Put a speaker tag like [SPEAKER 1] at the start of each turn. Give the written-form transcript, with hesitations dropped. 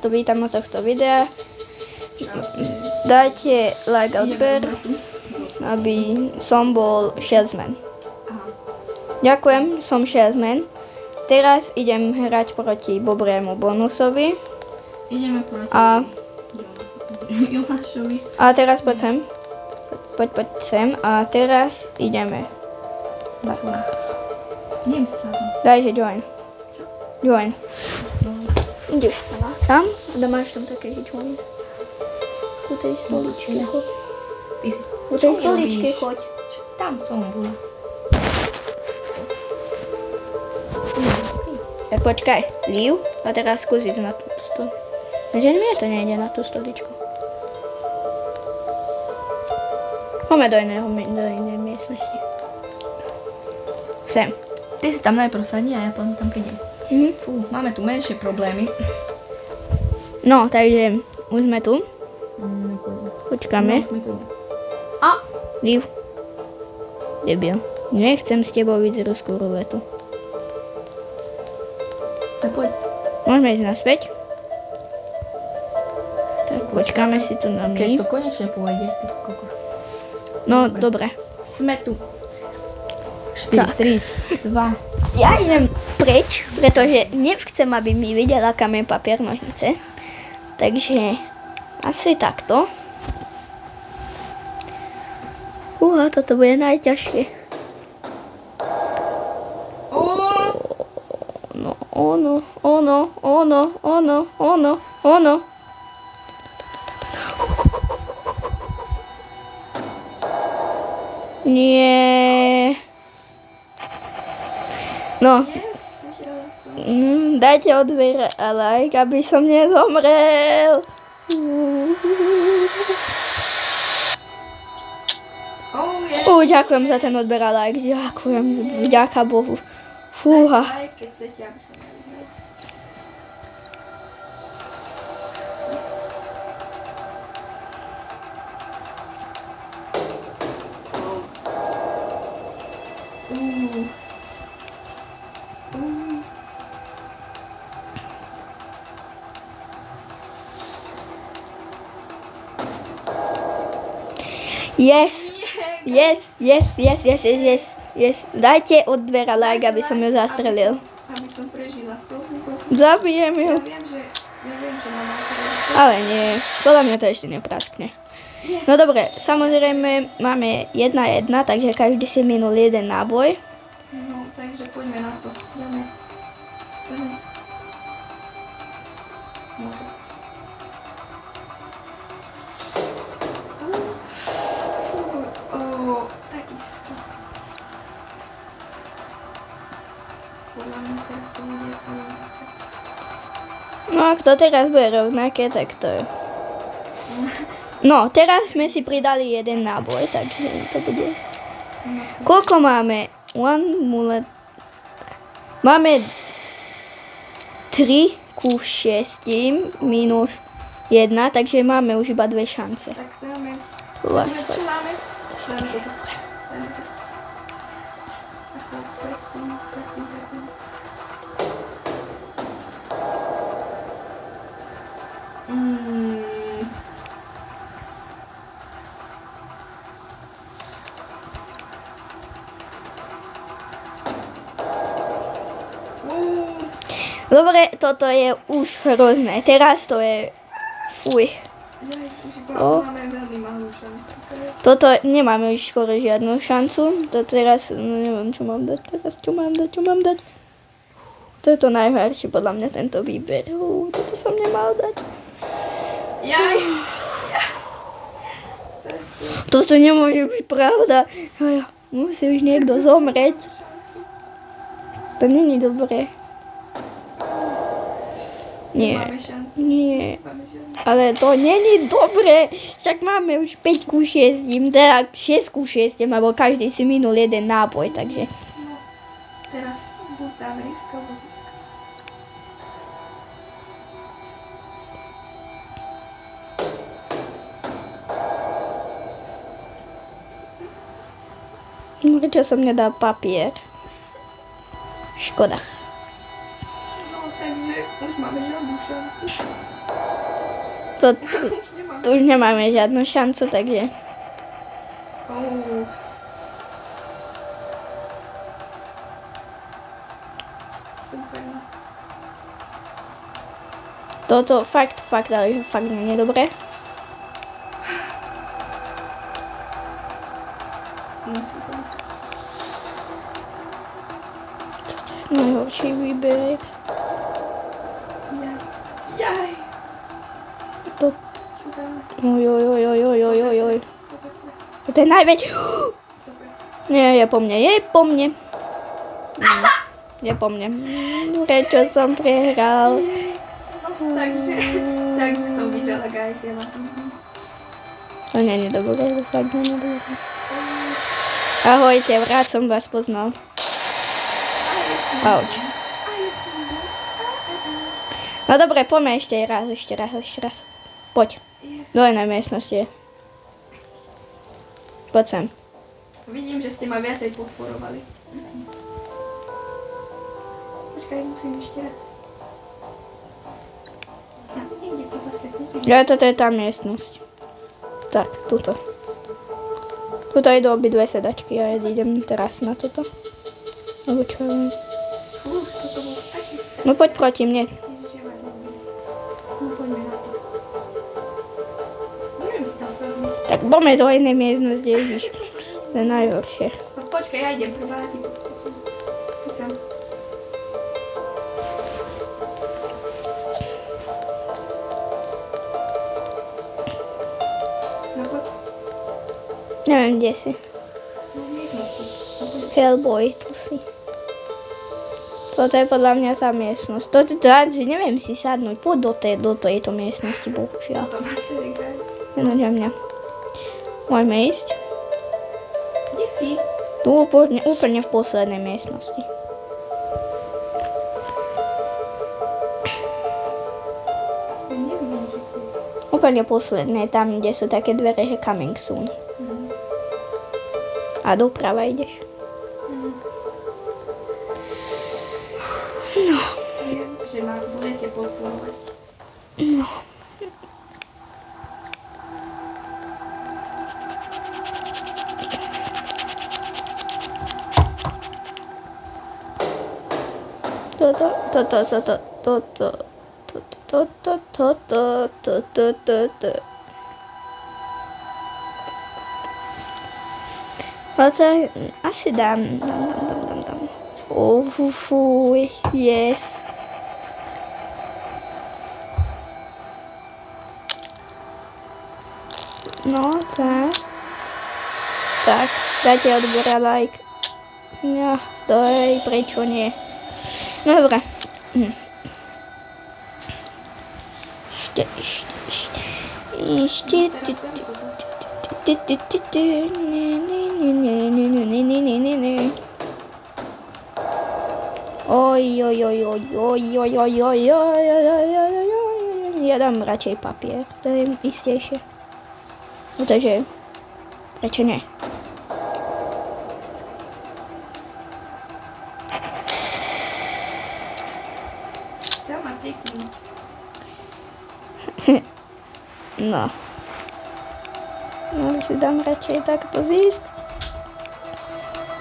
[SPEAKER 1] to vítam od tohto videa. Dajte like a odber, aby som bol Shazman. Ďakujem, som Shazman. Teraz idem hrať proti Bobriemu bonusovi.
[SPEAKER 2] Ideme proti Jonášovi.
[SPEAKER 1] A teraz poď sem. Poď sem. A teraz ideme. Tak.
[SPEAKER 2] Idem sa sadnúť.
[SPEAKER 1] Dajte join.
[SPEAKER 2] Čo?
[SPEAKER 1] Join. Ideš tam a máš tam také, že join. Ku tej stoličke choď.
[SPEAKER 2] Ty si...
[SPEAKER 1] Ku tej stoličke choď.
[SPEAKER 2] Tam som bola.
[SPEAKER 1] Tak počkaj, Liv, a teraz skúsiť na túto stoličku. Takže mne to nejde na tú stoličku. Poďme do inej miestnosti. Sem.
[SPEAKER 2] Ty si tam najprv sadni a ja potom tam prídem. Fú, máme tu menšie problémy.
[SPEAKER 1] No, takže už sme tu. Počkáme.
[SPEAKER 2] A!
[SPEAKER 1] Liv. Debil. Nechcem s tebou ísť ruskú ruletu.
[SPEAKER 2] Tak poď.
[SPEAKER 1] Môžeme ísť naspäť. Tak počkáme si tu na
[SPEAKER 2] Keď
[SPEAKER 1] my.
[SPEAKER 2] to konečne pôjde, ty kokos.
[SPEAKER 1] No, dobre.
[SPEAKER 2] Sme tu. 4, 3, 2.
[SPEAKER 1] Ja idem preč, pretože nechcem, aby mi videla kameň, papier, nožnice. Takže asi takto. Toto bude najťažšie. Ono. Nie. No. Dajte odber a like, aby som nezomrel. Ďakujem za ten odber a like. Ďakujem. Vďaka Bohu. Fúha.
[SPEAKER 2] Keď chcete, aby som nevyhral.
[SPEAKER 1] Yes. Dajte odber a like, aby som ju zastrelil.
[SPEAKER 2] Aby som prežila.
[SPEAKER 1] Zabijem ju.
[SPEAKER 2] Ja viem, že mám materiál.
[SPEAKER 1] Ale nie, podľa mňa to ešte nepraskne. No dobre, samozrejme máme 1-1, takže každý si minul jeden náboj.
[SPEAKER 2] No, takže poďme na to. Poďme. Môže. Takisto. Podľa mňa teraz to bude rovnaké.
[SPEAKER 1] No a kto teraz bude rovnaké, tak to je. No, teraz sme si pridali jeden náboj, takže to bude. Koľko máme? Máme 3 ku 6 minus 1, takže máme už iba 2 šance.
[SPEAKER 2] Tak dáme. Čo dáme? Dáme toto.
[SPEAKER 1] Dobre, toto je už hrozné. Teraz to je... Fuj.
[SPEAKER 2] Máme veľmi malú šancu.
[SPEAKER 1] Toto nemáme už skoro žiadnu šancu. To teraz, neviem, čo mám dať teraz. Čo mám dať? To je to najhoršie podľa mňa, tento výber. Toto som nemal dať. Toto nemôže byť pravda. Musí už niekto zomrieť. To není dobré. Nie. Ale to není dobré. Však máme už 5 ku 6, teda 6 ku 6, lebo každý si minul jeden náboj, takže.
[SPEAKER 2] No, teraz buď dáme risk alebo zisk.
[SPEAKER 1] Prečo som nedal papier? Škoda.
[SPEAKER 2] No, takže už máme žiadnu
[SPEAKER 1] Tu už nemáme žiadnu šancu, takže...
[SPEAKER 2] Super.
[SPEAKER 1] Toto fakt, ale fakt nie je dobré.
[SPEAKER 2] Musí to byť.
[SPEAKER 1] Toto je najhorší výber.
[SPEAKER 2] Jaj.
[SPEAKER 1] To...
[SPEAKER 2] Čo tam?
[SPEAKER 1] Oj.
[SPEAKER 2] Toto je stres.
[SPEAKER 1] To je najväčší.
[SPEAKER 2] Dobre.
[SPEAKER 1] Nie, je po mne. Je po mne. Prečo som prehral?
[SPEAKER 2] No, takže som vyhrala, guys, ja na tom.
[SPEAKER 1] To nie je dobré, fakt nie je dobré. Ahojte, rád som vás poznal. Auč. No dobre, poďme ešte raz. Poď. Do jednej miestnosti. Poď sem.
[SPEAKER 2] Vidím, že ste ma viacej podporovali. Počkaj, musím ešte raz. Nejde to zase, musím.
[SPEAKER 1] Ja, toto je tá miestnosť. Tak, tuto. Tuto idú obidve sedačky a ja idem teraz na toto. Alebo čo ja viem.
[SPEAKER 2] Toto bol taký stres.
[SPEAKER 1] No poď proti mne.
[SPEAKER 2] Ježiš, ja vás ľúbim. No poďme na to. Neviem si tam slzniť.
[SPEAKER 1] Tak poďme do jednej miestnosti, Ježiš. To je najhoršie.
[SPEAKER 2] No počkaj, ja idem prvá, ja ti podpočím. Poď sem. No poď.
[SPEAKER 1] Neviem, kde si.
[SPEAKER 2] No v miestnosti. No poď.
[SPEAKER 1] Hellboy, tu si. Toto je podľa mňa tá miestnosť. Neviem si sadnúť. Poď do tejto miestnosti, bohužiaľ.
[SPEAKER 2] To má sere, guys.
[SPEAKER 1] No, mňa. Môžeme ísť?
[SPEAKER 2] Kde si?
[SPEAKER 1] Tu úplne v poslednej miestnosti.
[SPEAKER 2] Nevidím, že to je.
[SPEAKER 1] Úplne posledné, tam, kde sú také dvere, že coming soon. A doprava ideš. No.
[SPEAKER 2] Viem, že ma budete podporovať.
[SPEAKER 1] No. Asi dám. Fuj, yes. No, tak. Tak, dajte odber a like. No, to je, prečo nie? No dobré. Ja dám radšej papier, to je istejšie. Takže, prečo nie?
[SPEAKER 2] Chcel ma triknúť.
[SPEAKER 1] No. No si dám radšej takto zisk.